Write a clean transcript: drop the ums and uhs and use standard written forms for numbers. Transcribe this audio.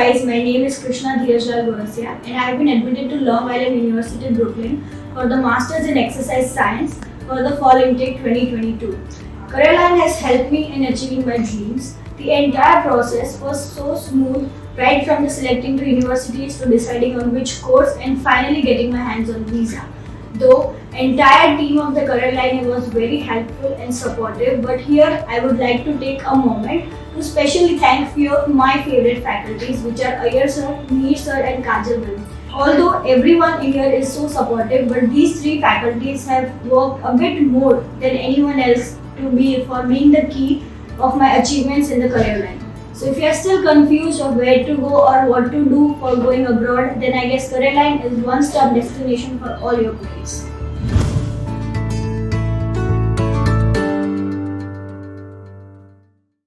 guys, my name is Krishna Gorasiya and I have been admitted to Long Island University, Brooklyn for the Masters in Exercise Science for the Fall Intake 2022. Careerline has helped me in achieving my dreams. The entire process was so smooth, right from the selecting to universities to deciding on which course and finally getting my hands on visa. Though entire team of the Careerline was very helpful and supportive, but here I would like to take a moment to specially thank few of my favorite faculties, which are Iyer sir, Neer sir and Kajal ma'am. Although everyone here is so supportive, but these three faculties have worked a bit more than anyone else for being the key of my achievements in the Careerline. So if you are still confused of where to go or what to do for going abroad, then I guess Careerline is one-stop destination for all your queries.